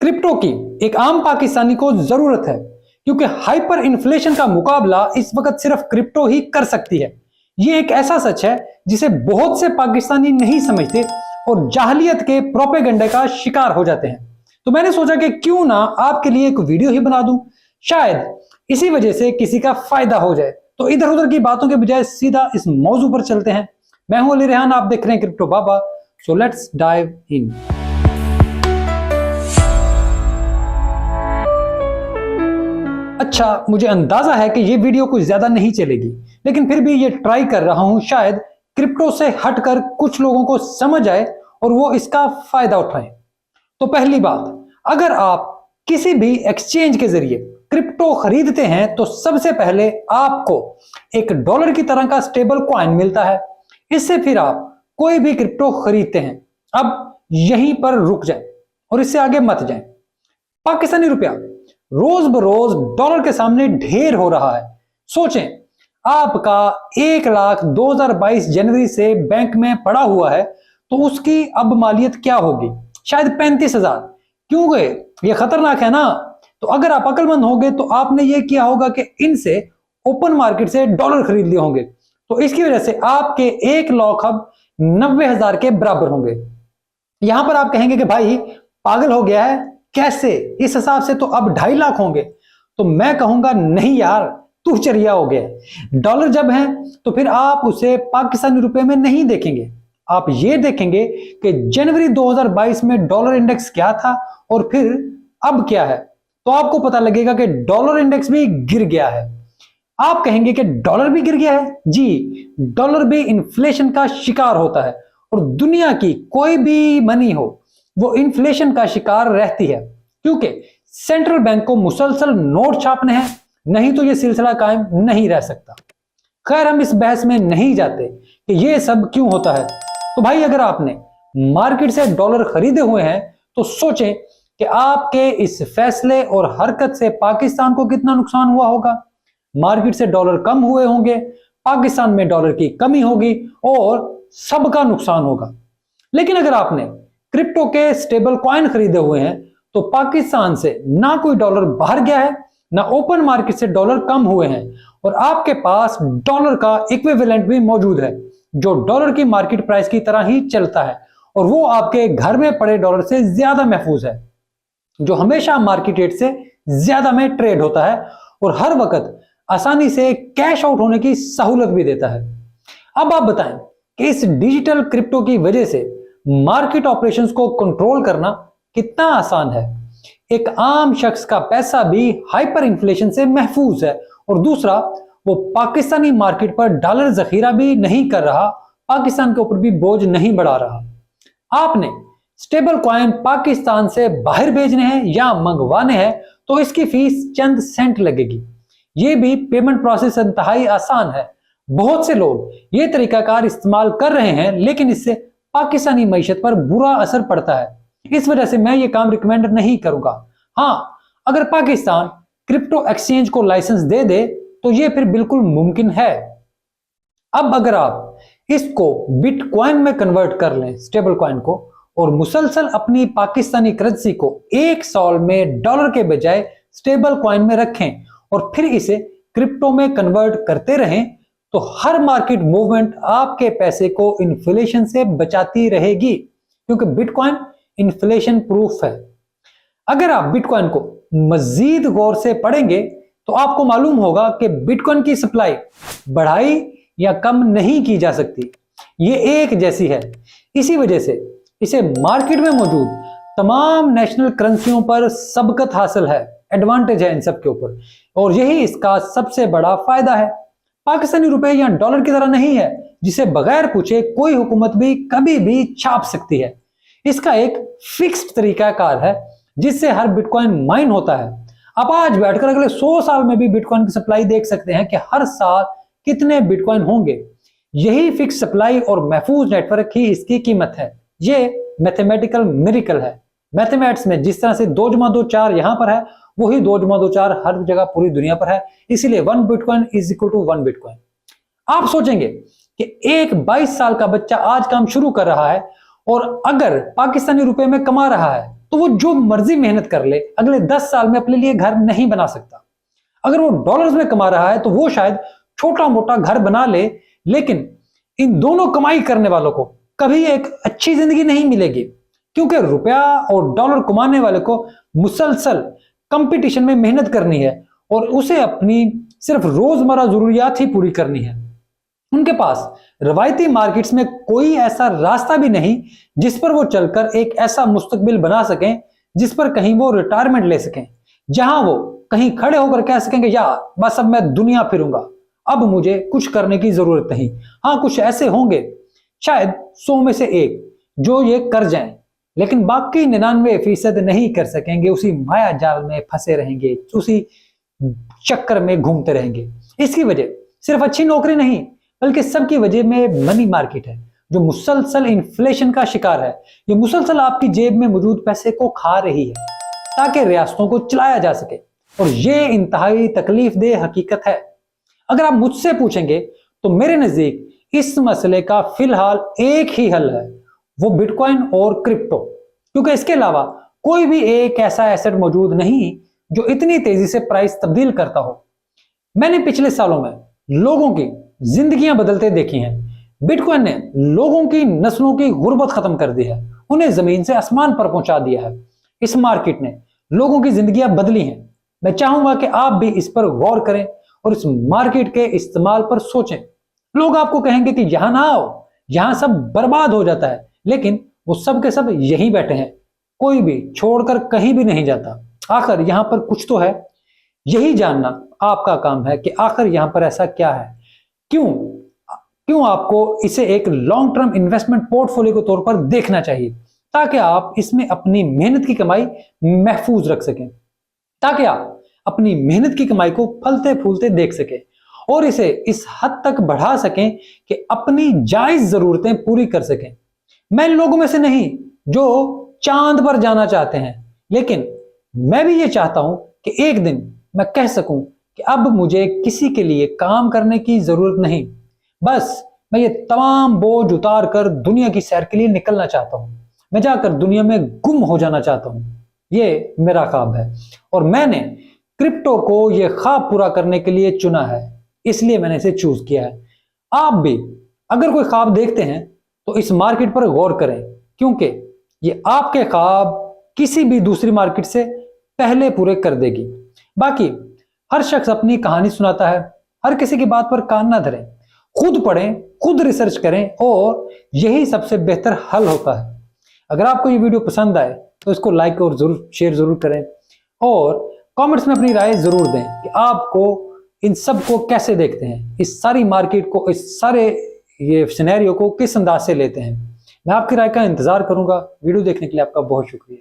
Crypto की एक आम पाकिस्तानी को जरूरत है, क्योंकि हाइपर इन्फ्लेशन का मुकाबला इस वक्त सिर्फ क्रिप्टो ही कर सकती है। ये एक ऐसा सच है जिसे बहुत से पाकिस्तानी नहीं समझते और जाहलियत के प्रोपेगेंडे का शिकार हो जाते हैं। तो मैंने सोचा कि क्यों ना आपके लिए एक वीडियो ही बना दूं, शायद इसी वजह से किसी का फायदा हो जाए। तो इधर उधर की बातों के बजाय सीधा इस मौजू पर चलते हैं। मैं हूं अली रेहान, आप देख रहे हैं crypto Baba. So let's dive in. अच्छा, मुझे अंदाजा है कि ये वीडियो कुछ ज्यादा नहीं चलेगी, लेकिन फिर भी ये ट्राई कर रहा हूं, शायद क्रिप्टो से हटकर कुछ लोगों को समझ आए और वो इसका फायदा उठाएं। तो पहली बात, अगर आप किसी भी एक्सचेंज के जरिए क्रिप्टो खरीदते हैं तो सबसे पहले आपको एक डॉलर की तरह का स्टेबल कॉइन मिलता है। इससे फिर आप कोई भी क्रिप्टो खरीदते हैं। अब यहीं पर रुक जाएं और इससे आगे मत जाएं। पाकिस्तानी रुपया रोज बरोज डॉलर के सामने ढेर हो रहा है। सोचें, आपका 1,02,022 जनवरी से बैंक में पड़ा हुआ है, तो उसकी अब मालियत क्या होगी? शायद 35,000। क्यों गए? ये खतरनाक है ना। तो अगर आप अक्लमंद होंगे तो आपने ये किया होगा कि इनसे ओपन मार्केट से डॉलर खरीद लिए होंगे। तो इसकी वजह से आपके 1,90,000 के बराबर होंगे। यहां पर आप कहेंगे कि भाई पागल हो गया है, कैसे? इस हिसाब से तो अब 2.5 लाख होंगे। तो मैं कहूंगा नहीं यार, तू चरिया हो गया। डॉलर जब है तो फिर आप उसे पाकिस्तानी रुपए में नहीं देखेंगे, आप ये देखेंगे कि जनवरी 2022 में डॉलर इंडेक्स क्या था और फिर अब क्या है। तो आपको पता लगेगा कि डॉलर इंडेक्स भी गिर गया है। आप कहेंगे कि डॉलर भी गिर गया है? जी, डॉलर भी इन्फ्लेशन का शिकार होता है और दुनिया की कोई भी मनी हो वो इन्फ्लेशन का शिकार रहती है, क्योंकि सेंट्रल बैंक को मुसलसल नोट छापने हैं, नहीं तो यह सिलसिला कायम नहीं रह सकता। खैर, हम इस बहस में नहीं जाते कि यह सब क्यों होता है। तो भाई, अगर आपने मार्केट से डॉलर खरीदे हुए हैं तो सोचें कि आपके इस फैसले और हरकत से पाकिस्तान को कितना नुकसान हुआ होगा। मार्केट से डॉलर कम हुए होंगे, पाकिस्तान में डॉलर की कमी होगी और सबका नुकसान होगा। लेकिन अगर आपने क्रिप्टो के स्टेबल कॉइन खरीदे हुए हैं तो पाकिस्तान से ना कोई डॉलर बाहर गया है, ना ओपन मार्केट से डॉलर कम हुए हैं, और आपके पास डॉलर का इक्विवेलेंट भी मौजूद है जो डॉलर की मार्केट प्राइस की तरह ही चलता है, और वो आपके घर में पड़े डॉलर से ज्यादा महफूज है, जो हमेशा मार्केट रेट से ज्यादा में ट्रेड होता है और हर वक्त आसानी से कैश आउट होने की सहूलत भी देता है। अब आप बताएं कि इस डिजिटल क्रिप्टो की वजह से मार्केट ऑपरेशंस को कंट्रोल करना कितना आसान है। एक आम शख्स का पैसा भी हाइपर इन्फ्लेशन से महफूज है, और दूसरा, वो पाकिस्तानी मार्केट पर डॉलर जखीरा भी नहीं कर रहा, पाकिस्तान के ऊपर भी बोझ नहीं बढ़ा रहा। आपने स्टेबल कॉइन पाकिस्तान से बाहर भेजने हैं या मंगवाने हैं तो इसकी फीस चंद सेंट लगेगी। यह भी पेमेंट प्रोसेस इंतहाई आसान है। बहुत से लोग ये तरीकाकार इस्तेमाल कर रहे हैं, लेकिन इससे पाकिस्तानी मईशत पर बुरा असर पड़ता है। इस वजह से मैं ये काम रिकमेंड नहीं करूंगा। हाँ, अगर पाकिस्तान क्रिप्टो एक्सचेंज को लाइसेंस दे दे तो ये फिर बिल्कुल मुमकिन है। अब अगर आप इसको बिटकॉइन में कन्वर्ट कर लें, स्टेबल कॉइन को, और मुसलसल अपनी पाकिस्तानी करेंसी को 1 साल में डॉलर के बजाय स्टेबल कॉइन में रखें और फिर इसे क्रिप्टो में कन्वर्ट करते रहें, तो हर मार्केट मूवमेंट आपके पैसे को इन्फ्लेशन से बचाती रहेगी, क्योंकि बिटकॉइन इन्फ्लेशन प्रूफ है। अगर आप बिटकॉइन को मजीद गौर से पढ़ेंगे तो आपको मालूम होगा कि बिटकॉइन की सप्लाई बढ़ाई या कम नहीं की जा सकती, ये एक जैसी है। इसी वजह से इसे मार्केट में मौजूद तमाम नेशनल करेंसियों पर सबकत हासिल है, एडवांटेज है इन सब के ऊपर, और यही इसका सबसे बड़ा फायदा है। पाकिस्तानी रुपए या डॉलर की तरह नहीं है जिसे बगैर पूछे कोई हुकूमत भी कभी भी छाप सकती है। इसका एक फिक्स्ड तरीकाकार है जिससे हर बिटकॉइन माइन होता है। आप आज बैठकर अगले 100 साल में भी बिटकॉइन की सप्लाई देख सकते हैं कि हर साल कितने बिटकॉइन होंगे। यही फिक्स सप्लाई और महफूज नेटवर्क ही इसकी कीमत है। ये मैथमेटिकल मिरेकल है। मैथमेटिक्स में जिस तरह से 2 + 2 4 यहां पर है, वही 2 + 2 4 हर जगह पूरी दुनिया पर है। इसीलिए 1 bitcoin is equal to 1 bitcoin. आप सोचेंगे कि एक 22 साल का बच्चा आज काम शुरू कर रहा है और अगर पाकिस्तानी रुपए में कमा रहा है तो वो जो मर्जी मेहनत कर ले, अगले 10 साल में अपने लिए घर नहीं बना सकता। अगर वो डॉलर्स में कमा रहा है तो वो शायद छोटा मोटा घर बना ले, लेकिन इन दोनों कमाई करने वालों को कभी एक अच्छी जिंदगी नहीं मिलेगी, क्योंकि रुपया और डॉलर कमाने वाले को मुसलसल कंपटीशन में मेहनत करनी है और उसे अपनी सिर्फ रोजमर्रा जरूरियात ही पूरी करनी है। उनके पास रवायती मार्केट्स में कोई ऐसा रास्ता भी नहीं जिस पर वो चलकर एक ऐसा मुस्तकबिल बना सकें जिस पर कहीं वो रिटायरमेंट ले सकें, जहां वो कहीं खड़े होकर कह सकेंगे यार बस अब मैं दुनिया फिरूंगा, अब मुझे कुछ करने की जरूरत नहीं। हाँ, कुछ ऐसे होंगे शायद 100 में से एक जो ये कर जाएं, लेकिन बाकी 99% नहीं कर सकेंगे। उसी माया जाल में फंसे रहेंगे, उसी चक्कर में घूमते रहेंगे। इसकी वजह सिर्फ अच्छी नौकरी नहीं, बल्कि सबकी वजह में मनी मार्केट है, जो मुसलसल इन्फ्लेशन का शिकार है। ये मुसलसल आपकी जेब में मौजूद पैसे को खा रही है ताकि रियासतों को चलाया जा सके, और ये इंतहाई तकलीफ दे हकीकत है। अगर आप मुझसे पूछेंगे तो मेरे नजदीक इस मसले का फिलहाल एक ही हल है, वो बिटकॉइन और क्रिप्टो, क्योंकि इसके अलावा कोई भी एक ऐसा एसेट मौजूद नहीं जो इतनी तेजी से प्राइस तब्दील करता हो। मैंने पिछले सालों में लोगों की जिंदगियां बदलते देखी हैं। बिटकॉइन ने लोगों की नस्लों की गुर्बत खत्म कर दी है, उन्हें जमीन से आसमान पर पहुंचा दिया है। इस मार्केट ने लोगों की जिंदगियां बदली हैं। मैं चाहूंगा कि आप भी इस पर गौर करें और इस मार्केट के इस्तेमाल पर सोचें। लोग आपको कहेंगे कि यहां ना आओ, यहां सब बर्बाद हो जाता है, लेकिन वो सब के सब यहीं बैठे हैं, कोई भी छोड़कर कहीं भी नहीं जाता। आखिर यहां पर कुछ तो है, यही जानना आपका काम है कि आखिर यहां पर ऐसा क्या है। क्यों आपको इसे एक लॉन्ग टर्म इन्वेस्टमेंट पोर्टफोलियो के तौर पर देखना चाहिए, ताकि आप इसमें अपनी मेहनत की कमाई महफूज रख सकें, ताकि आप अपनी मेहनत की कमाई को फलते फूलते देख सकें और इसे इस हद तक बढ़ा सकें कि अपनी जायज जरूरतें पूरी कर सकें। मैं लोगों में से नहीं जो चांद पर जाना चाहते हैं, लेकिन मैं भी ये चाहता हूं कि एक दिन मैं कह सकूं कि अब मुझे किसी के लिए काम करने की जरूरत नहीं, बस मैं ये तमाम बोझ उतार कर दुनिया की सैर के लिए निकलना चाहता हूं। मैं जाकर दुनिया में गुम हो जाना चाहता हूं। ये मेरा ख्वाब है और मैंने क्रिप्टो को ये ख्वाब पूरा करने के लिए चुना है, इसलिए मैंने इसे चूज किया है। आप भी अगर कोई ख्वाब देखते हैं तो इस मार्केट पर गौर करें, क्योंकि ये आपके ख्वाब किसी भी दूसरी मार्केट से पहले पूरे कर देगी। बाकी हर शख्स अपनी कहानी सुनाता है, हर किसी की बात पर कान ना धरें, खुद पढ़ें, खुद रिसर्च करें और यही सबसे बेहतर हल होता है। अगर आपको ये वीडियो पसंद आए तो इसको लाइक और जरूर शेयर जरूर करें और कमेंट्स में अपनी राय जरूर दें कि आपको इन सब को कैसे देखते हैं, इस सारी मार्केट को, इस सारे ये सिनेरियो को किस अंदाज से लेते हैं। मैं आपकी राय का इंतजार करूंगा। वीडियो देखने के लिए आपका बहुत शुक्रिया।